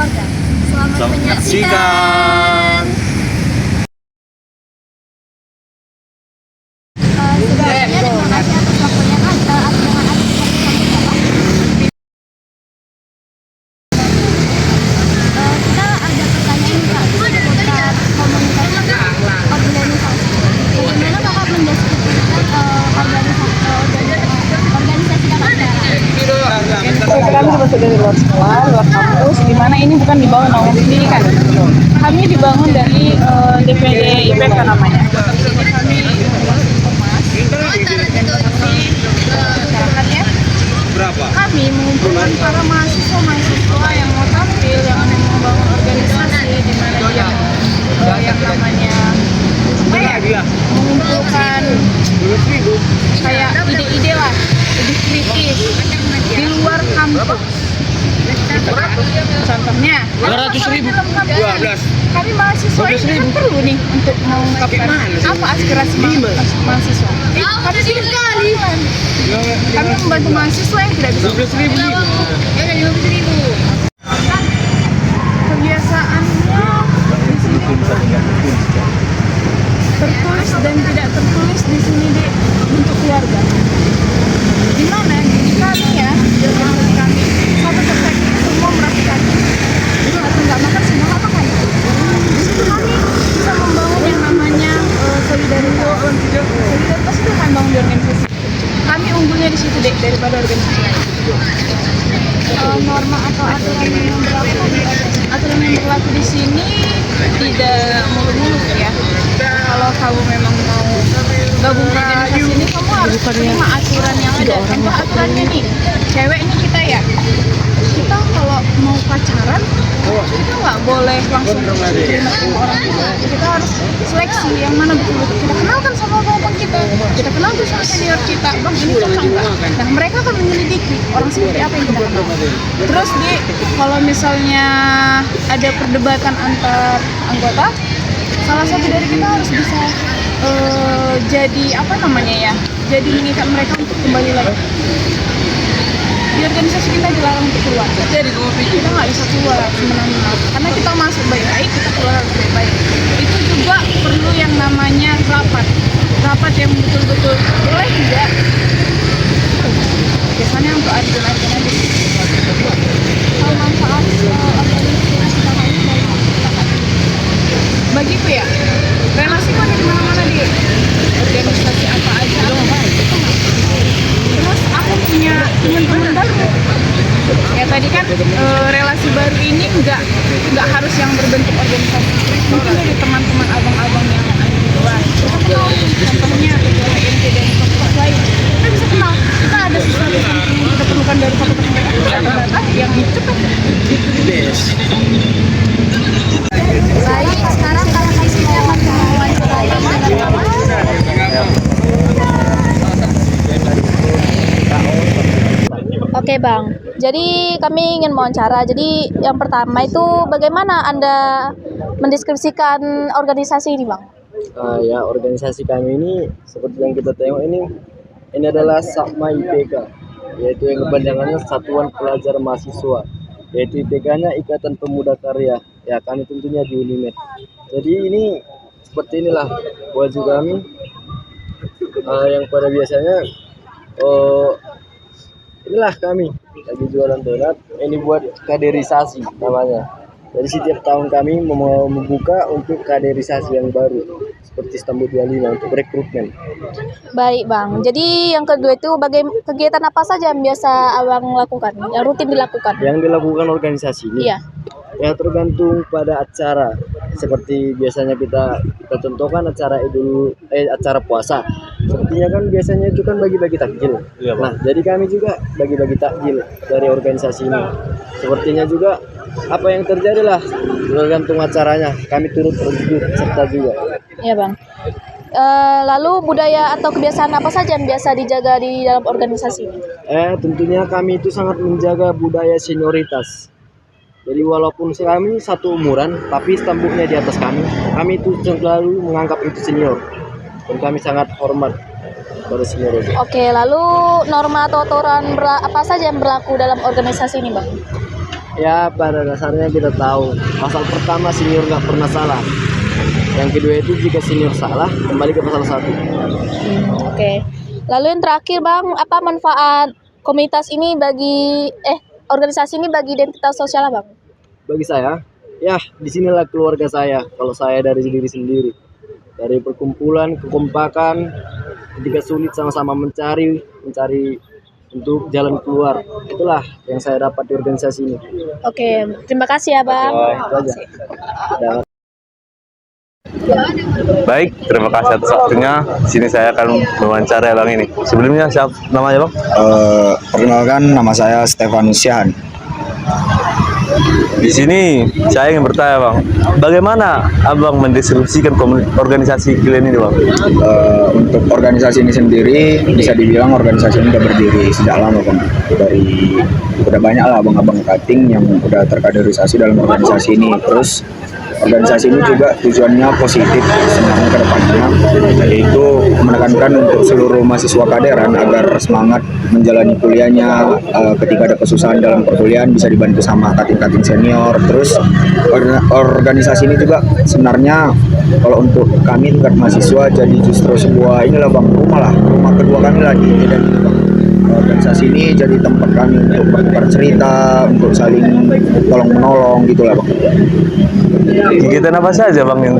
keluarga. Selamat menyaksikan. Sebelumnya terima kasih atas waktunya Kak. Dengan atas kita ada pertanyaan Kak seputar komunitas organisasi. Bagaimana Kakak mendeskripsikan organisasi Kakak sekarang? Kami termasuk dari luar sekolah, luar kampus, di mana ini bukan dibangun oleh pendidikan. Kami dibangun dari DPD IPK namanya. Jadi kami masyarakatnya. Kami mengumpulkan para mahasiswa yang mau tampil, yang mau membangun organisasi, di mana dia yang namanya mengumpulkan kayak ide-ide lah, lebih kritis di luar kampus. Contohnya, 200.000. kami mahasiswa ini kan perlu nih untuk mengungkapkan apa aspirasi mahasiswa. Kami sini sekali. Kami membantu mahasiswa yang tidak bisa. 15.000. Kebiasaannya di sini tertulis dan tidak tertulis di sini di bentuk keluarga. Di mana di kami ya, di kami satu persatu semua merasakan atau nggak makan semua apa kan? Di situ kami bisa membangun yang namanya solidaritas. Solidaritas itu kan bangun di organisasi. Kami unggulnya di situ deh daripada organisasi lain. Norma atau aturan yang berlaku di sini tidak muluk-muluk ya. Kalau kamu memang mau gabung ke organisasi ini, kamu harus terima aturan yang ada. Contoh aturannya nih, cewek ini kita ya, kita kalau mau pacaran kita nggak boleh langsung terima sama orang tua. Kita harus seleksi yang mana betul-betul kita kenalkan sama abang kita kenal tuh sama senior kita, bang ini cocok nggak? Nah mereka akan menyelidiki orang seperti apa yang kita kenal. Terus kalau misalnya ada perdebatan antar anggota, salah satu dari kita harus bisa jadi apa namanya ya, jadi mengikat mereka untuk kembali lagi. Di organisasi kita dilarang untuk keluar. Jadi kita nggak bisa keluar semena-mena. Karena kita masuk baik-baik, kita keluar baik-baik. Itu juga perlu yang namanya rapat yang betul-betul boleh tidak. Biasanya untuk adik-adik aja. Kalau manfaat organisasi kita ini bagiku ya, relasi kok dari mana-mana di organisasi apa aja. Terus aku punya teman-teman baru. Ya tadi kan relasi baru ini nggak harus yang berbentuk organisasi. Mungkin dari teman-teman abang-abang yang ada di luar. Kita kenal, contohnya ketua HMT dan fakultas lain. Kita bisa kenal. Kita ada sesuatu yang kita perlukan dari fakultas mereka. Ada data yang cepat. Baik, sekarang kalian di sini akan mewawancarai Oke Bang, jadi kami ingin mewawancara. Jadi yang pertama itu bagaimana Anda mendeskripsikan organisasi ini Bang? Ya, organisasi kami ini seperti yang kita tengok ini adalah SAPMA IPK, yaitu yang kepanjangannya Satuan Pelajar Mahasiswa, yaitu IPK-nya Ikatan Pemuda Karya. Ya, kami tentunya di Unimed. Jadi ini seperti inilah baju kami yang pada biasanya inilah kami lagi jualan donat. Ini buat kaderisasi namanya. Jadi setiap tahun kami mau membuka untuk kaderisasi yang baru seperti Stambul 25 untuk rekrutmen. Baik Bang, jadi yang kedua itu kegiatan apa saja yang biasa Abang lakukan, yang rutin dilakukan? Yang dilakukan organisasi ini? Iya. Ya tergantung pada acara. Seperti biasanya kita contohkan acara puasa. Sepertinya kan biasanya itu kan bagi-bagi takjil. Iya, Bang. Nah, jadi kami juga bagi-bagi takjil dari organisasi ini. Sepertinya juga apa yang terjadi lah tergantung acaranya. Kami turut serta juga. Iya Bang. Lalu budaya atau kebiasaan apa saja yang biasa dijaga di dalam organisasi ini? Tentunya kami itu sangat menjaga budaya senioritas. Jadi walaupun kami satu umuran, tapi stambuknya di atas kami itu selalu menganggap itu senior. Dan kami sangat hormat pada senior itu. Oke, lalu norma atau aturan apa saja yang berlaku dalam organisasi ini Bang? Ya pada dasarnya kita tahu pasal pertama senior nggak pernah salah. Yang kedua itu jika senior salah kembali ke pasal 1. Oke. Lalu yang terakhir Bang, apa manfaat komunitas ini bagi organisasi ini bagi identitas sosial Bang? Bagi saya, ya disinilah keluarga saya. Kalau saya dari diri sendiri, dari perkumpulan, kekompakan, ketika sulit sama-sama mencari untuk jalan keluar. Itulah yang saya dapat di organisasi ini. Oke, terima kasih ya Bang. Itu aja. Dan Baik, terima kasih atas waktunya. Di sini saya akan mewawancara Bang ini. Sebelumnya siapa namanya Bang? Perkenalkan, nama saya Stefanus Syahan. Di sini saya ingin bertanya Bang, bagaimana Abang mendistribusikan organisasi kalian ini Bang? Untuk organisasi ini sendiri, bisa dibilang organisasi ini udah berdiri sejak lama Bang. Udah banyak lah abang-abang cutting yang udah terkaderisasi dalam organisasi ini. Terus organisasi ini juga tujuannya positif sebenarnya ke depannya, yaitu menekankan untuk seluruh mahasiswa kaderan agar semangat menjalani kuliahnya, ketika ada kesusahan dalam perkuliahan bisa dibantu sama cutting-cutting senior. Terus organisasi ini juga sebenarnya kalau untuk kami tingkat mahasiswa jadi justru sebuah inilah Bang, rumah kedua kami lah di Medan ini Bang. Organisasi ini jadi tempat kami untuk bertukar cerita, untuk saling tolong menolong gitulah Bang. Kegiatan apa saja Bang yang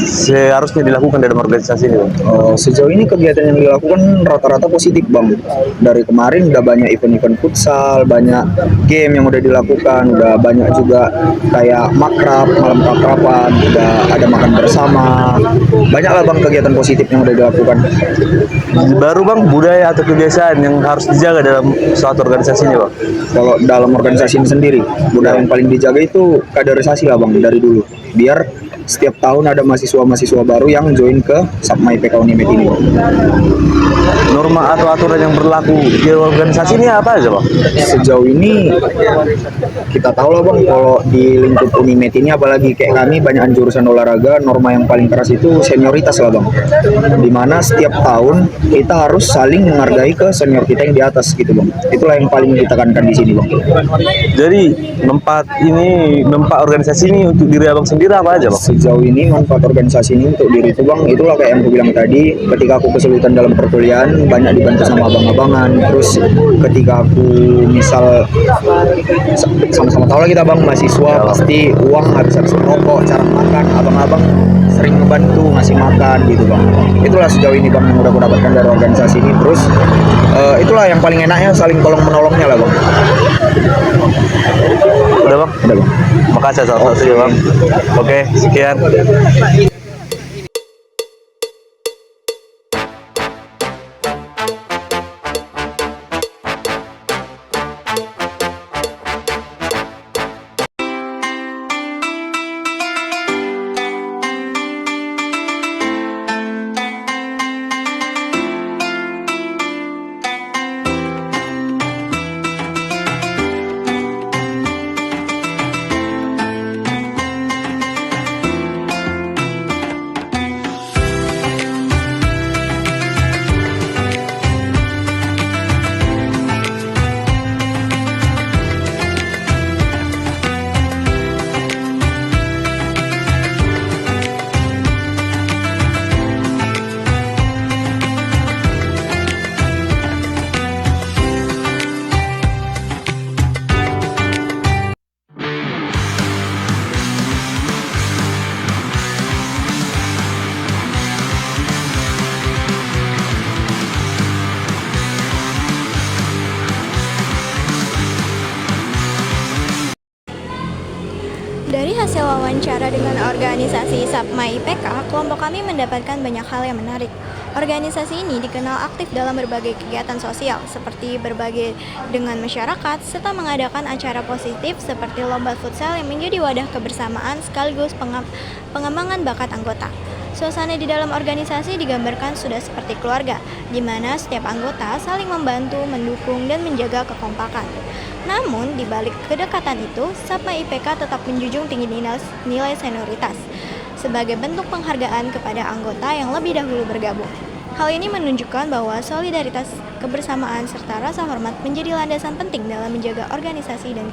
seharusnya dilakukan dalam organisasi ini Bang? Sejauh ini kegiatan yang dilakukan rata-rata positif Bang. Dari kemarin udah banyak event-event futsal, banyak game yang udah dilakukan, udah banyak juga kayak makrab, malam akraban, udah ada makan bersama. Banyaklah Bang kegiatan positif yang udah dilakukan. Baru Bang, budaya atau kebiasaan yang harus dijaga dalam suatu organisasi ini Bang? Kalau dalam organisasi ini sendiri, budaya yang paling dijaga itu kaderisasi lah Bang dari dulu. Biar setiap tahun ada mahasiswa-mahasiswa baru yang join ke Sapma IPK Unimed ini Bang. Norma atau aturan yang berlaku di organisasi ini apa aja Bang? Sejauh ini kita tahu lah Bang, kalau di lingkup Unimed ini apalagi kayak kami banyak jurusan olahraga, norma yang paling keras itu senioritas lah Bang. Dimana setiap tahun kita harus saling menghargai ke senior kita yang di atas gitu Bang. Itulah yang paling ditekankan di sini Bang. Jadi manfaat organisasi ini untuk diri Abang sendiri apa aja Bang? Sejauh ini manfaat organisasi ini untuk diri itu Bang, itulah kayak yang aku bilang tadi, ketika aku kesulitan dalam perkuliahan banyak dibantu sama abang-abangan. Terus ketika aku misal sama-sama tahu lah kita Bang, mahasiswa pasti uang habis rokok, cara makan, abang-abang sering ngebantu ngasih makan gitu Bang. Itulah sejauh ini Bang yang udah aku dapatkan dari organisasi ini. Terus itulah yang paling enaknya, saling tolong menolongnya lah Bang. Udah Bang? Udah Bang. Makasih atas waktunya Bang. Oke, sekian. Dari hasil wawancara dengan organisasi Sapma IPK, kelompok kami mendapatkan banyak hal yang menarik. Organisasi ini dikenal aktif dalam berbagai kegiatan sosial, seperti berbagi dengan masyarakat, serta mengadakan acara positif seperti lomba futsal yang menjadi wadah kebersamaan sekaligus pengembangan bakat anggota. Suasana di dalam organisasi digambarkan sudah seperti keluarga, di mana setiap anggota saling membantu, mendukung, dan menjaga kekompakan. Namun, di balik kedekatan itu, Sapma IPK tetap menjunjung tinggi nilai senioritas sebagai bentuk penghargaan kepada anggota yang lebih dahulu bergabung. Hal ini menunjukkan bahwa solidaritas, kebersamaan, serta rasa hormat menjadi landasan penting dalam menjaga organisasi dan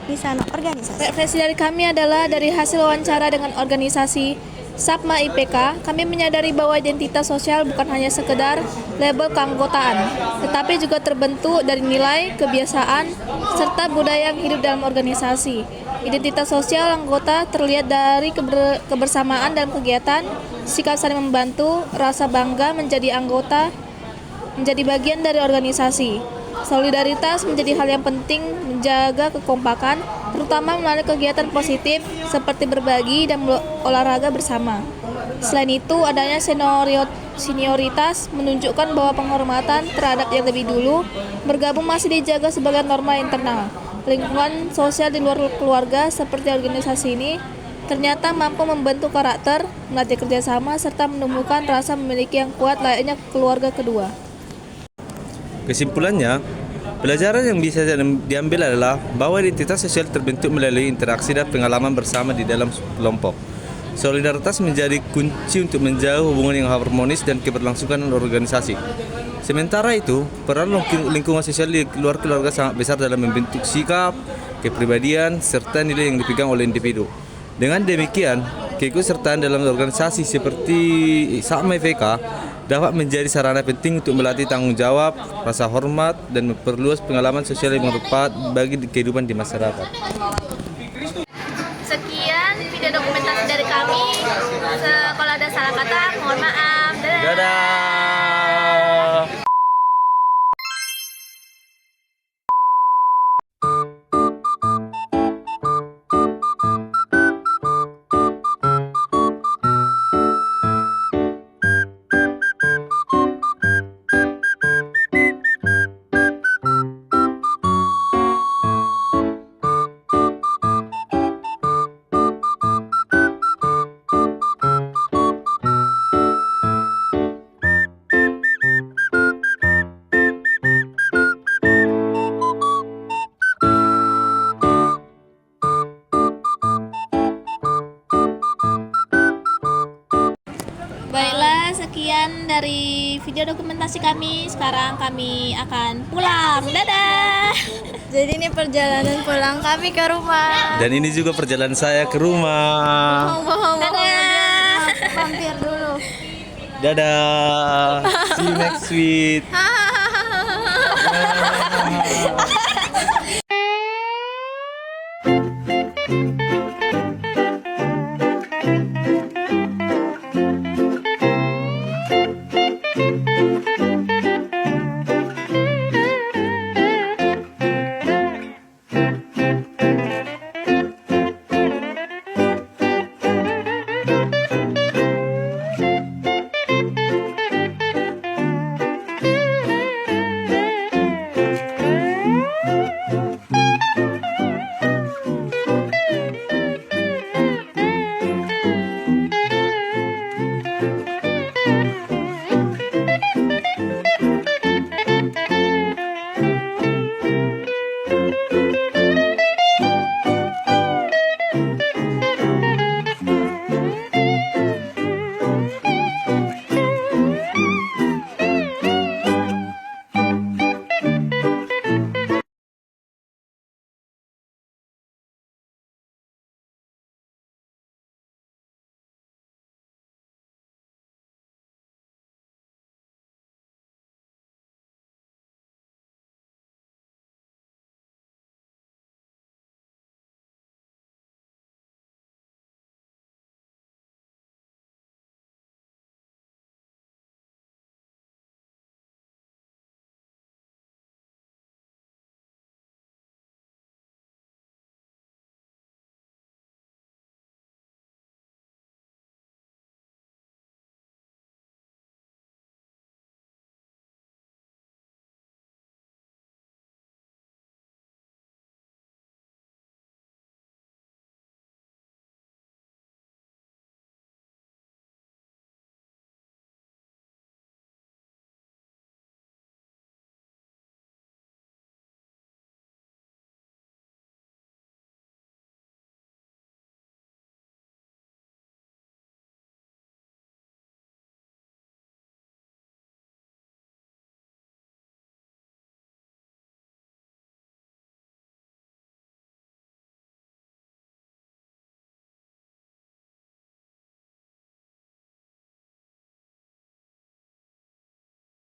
lisan organisasi. Referensi dari kami adalah dari hasil wawancara dengan organisasi SAPMA IPK, kami menyadari bahwa identitas sosial bukan hanya sekedar label keanggotaan, tetapi juga terbentuk dari nilai, kebiasaan, serta budaya yang hidup dalam organisasi. Identitas sosial anggota terlihat dari kebersamaan dalam kegiatan, sikap saling membantu, rasa bangga menjadi anggota, menjadi bagian dari organisasi. Solidaritas menjadi hal yang penting menjaga kekompakan, terutama melalui kegiatan positif seperti berbagi dan olahraga bersama. Selain itu, adanya senioritas menunjukkan bahwa penghormatan terhadap yang lebih dulu bergabung masih dijaga sebagai norma internal. Lingkungan sosial di luar keluarga seperti organisasi ini ternyata mampu membentuk karakter, melatih kerjasama, serta menumbuhkan rasa memiliki yang kuat layaknya keluarga kedua. Kesimpulannya, pelajaran yang bisa diambil adalah bahwa identitas sosial terbentuk melalui interaksi dan pengalaman bersama di dalam kelompok. Solidaritas menjadi kunci untuk menjaga hubungan yang harmonis dan keberlangsungan organisasi. Sementara itu, peran lingkungan sosial di luar keluarga sangat besar dalam membentuk sikap, kepribadian, serta nilai yang dipegang oleh individu. Dengan demikian, keikutsertaan dalam organisasi seperti SAPMA IPK dapat menjadi sarana penting untuk melatih tanggung jawab, rasa hormat, dan memperluas pengalaman sosial yang bermanfaat bagi kehidupan di masyarakat. Sekian video dokumentasi dari kami. Kalau ada salah kata, mohon maaf. Dadah! Baiklah, sekian dari video dokumentasi kami. Sekarang kami akan pulang. Dadah! Jadi ini perjalanan pulang kami ke rumah. Dan ini juga perjalanan saya ke rumah. Bohong-bohong. Dadah! Mampir dulu. Dadah! See you next week.